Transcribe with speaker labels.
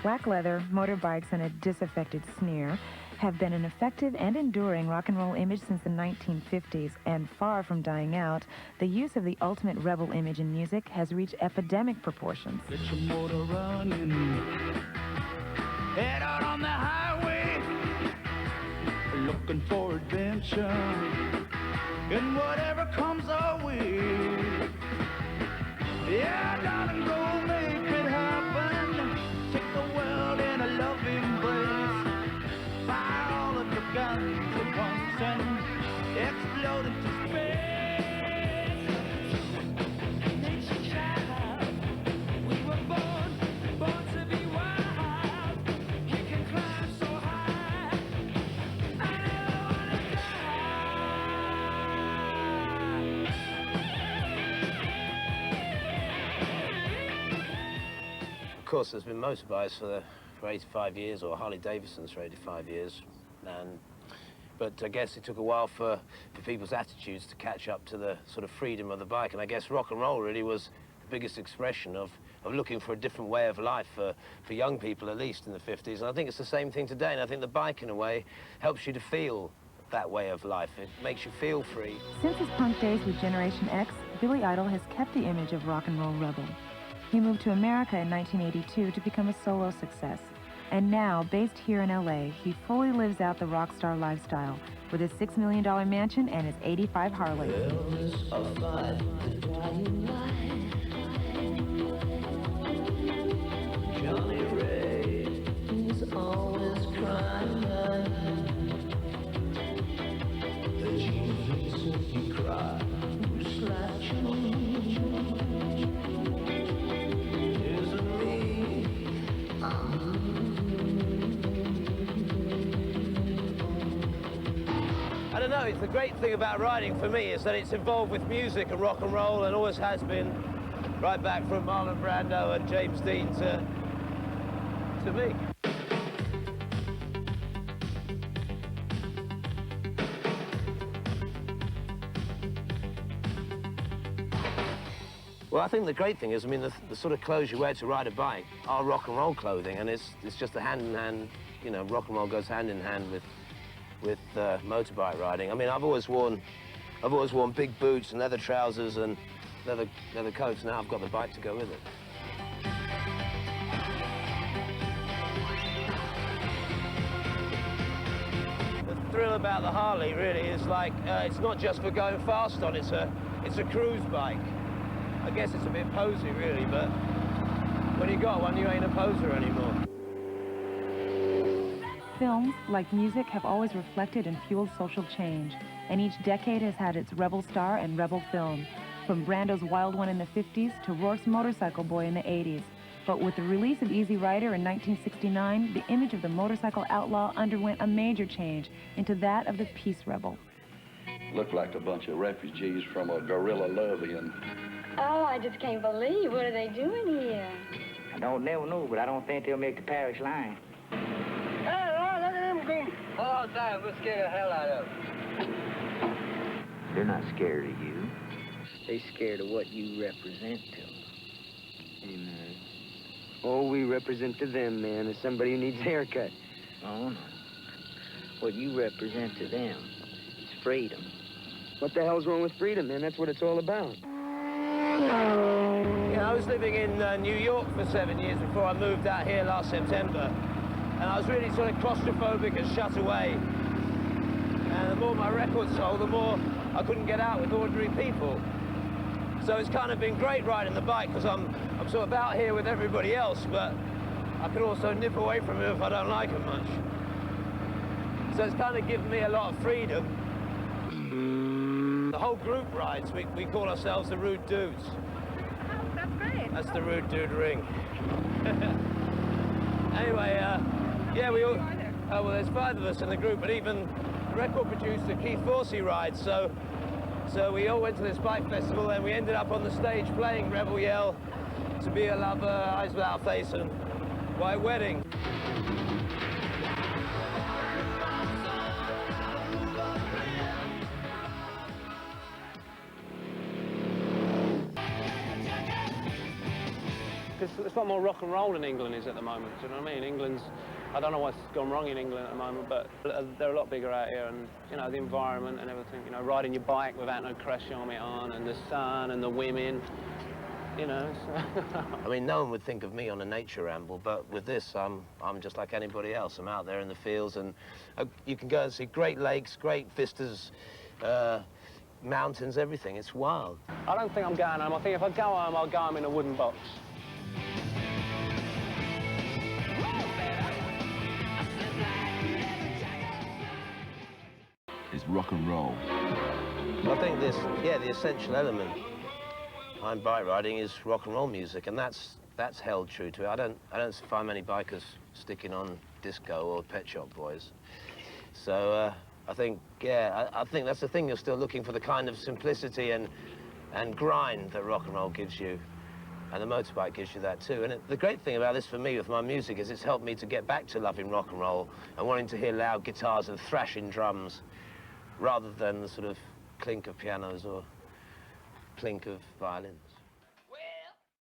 Speaker 1: Black leather, motorbikes, and a disaffected sneer have been an effective and enduring rock and roll image since the 1950s, and far from dying out, the use of the ultimate rebel image in music has reached epidemic proportions.
Speaker 2: Get your motor running, head out on the highway, looking for adventure, and whatever comes our way. Yeah, darling, go make it happen. Take the world in a loving embrace. Fire all of your guns at once and explode into space. Nature child, we were born to be wild. You can climb so high. I never wanna die.
Speaker 3: Of course, there's been motorbikes for 85 years, or Harley Davidsons for 85 years, but I guess it took a while for people's attitudes to catch up to the sort of freedom of the bike, and I guess rock and roll really was the biggest expression of looking for a different way of life for young people, at least in the 50s, and I think it's the same thing today, and I think the bike, in a way, helps you to feel that way of life. It makes you feel free.
Speaker 1: Since his punk days with Generation X, Billy Idol has kept the image of rock and roll rebel. He moved to America in 1982 to become a solo success. And now, based here in LA, he fully lives out the rock star lifestyle with his $6 million mansion and his 85 Harley.
Speaker 2: Johnny Ray is always crying. The Jesus, if you cry, who slapped you? Isn't me.
Speaker 3: I don't know, it's the great thing about riding for me is that it's involved with music and rock and roll, and always has been, right back from Marlon Brando and James Dean to me. Well, I think the great thing is, I mean, the sort of clothes you wear to ride a bike are rock and roll clothing, and it's just a hand-in-hand, you know, rock and roll goes hand-in-hand with motorbike riding. I mean, I've always worn big boots and leather trousers and leather coats. Now I've got the bike to go with it. The thrill about the Harley really is like it's not just for going fast on. It's a cruise bike. I guess it's a bit posy really, but when you got one, you ain't a poser anymore.
Speaker 1: Films, like music, have always reflected and fueled social change, and each decade has had its rebel star and rebel film, from Brando's Wild One in the 50s to Rourke's Motorcycle Boy in the 80s. But with the release of Easy Rider in 1969, the image of the motorcycle outlaw underwent a major change into that of the peace rebel.
Speaker 4: Looked like a bunch of refugees from a guerrilla love-in.
Speaker 5: Oh, I just can't believe. What are they doing here?
Speaker 6: I don't never know, but I don't think they'll make the parish line.
Speaker 7: Hey, Lord, look at them goons. All the time, we'll scare the hell out of them.
Speaker 6: They're not scared of you. They're scared of what you represent to them.
Speaker 8: Amen. All we represent to them, man, is somebody who needs a haircut.
Speaker 6: Oh, no. What you represent to them is freedom.
Speaker 8: What the hell's wrong with freedom, man? That's what it's all about.
Speaker 3: Yeah, I was living in New York for 7 years before I moved out here last September. And I was really sort of claustrophobic and shut away. And the more my records sold, the more I couldn't get out with ordinary people. So it's kind of been great riding the bike because I'm sort of out here with everybody else, but I can also nip away from them if I don't like them much. So it's kind of given me a lot of freedom. The whole group rides. We call ourselves the Rude Dudes.
Speaker 1: Oh, that's great.
Speaker 3: That's the Rude Dude ring. Anyway, yeah, we all... well, there's 5 of us in the group, but even the record producer, Keith Forsey, rides, so we all went to this bike festival, and we ended up on the stage playing Rebel Yell, To Be a Lover, Eyes Without Face, and White Wedding.
Speaker 9: because there's a lot more rock and roll in England is at the moment, do you know what I mean? England's, I don't know what's gone wrong in England at the moment, but they're a lot bigger out here, and, you know, the environment and everything, you know, riding your bike without no crash helmet on, and the sun and the women, you know.
Speaker 3: I mean, no one would think of me on a nature ramble, but with this, I'm just like anybody else. I'm out there in the fields, and you can go and see great lakes, great vistas, mountains, everything. It's wild.
Speaker 9: I don't think I'm going home. I think if I go home, I'll go home in a wooden box.
Speaker 10: Is rock and roll.
Speaker 3: I think this, yeah, the essential element behind bike riding is rock and roll music, and that's held true to it. I don't find many bikers sticking on disco or Pet Shop Boys. So I think, yeah, I think that's the thing. You're still looking for the kind of simplicity and grind that rock and roll gives you, and the motorbike gives you that too. And the great thing about this for me with my music is it's helped me to get back to loving rock and roll and wanting to hear loud guitars and thrashing drums, rather than the sort of clink of pianos or plink of violins.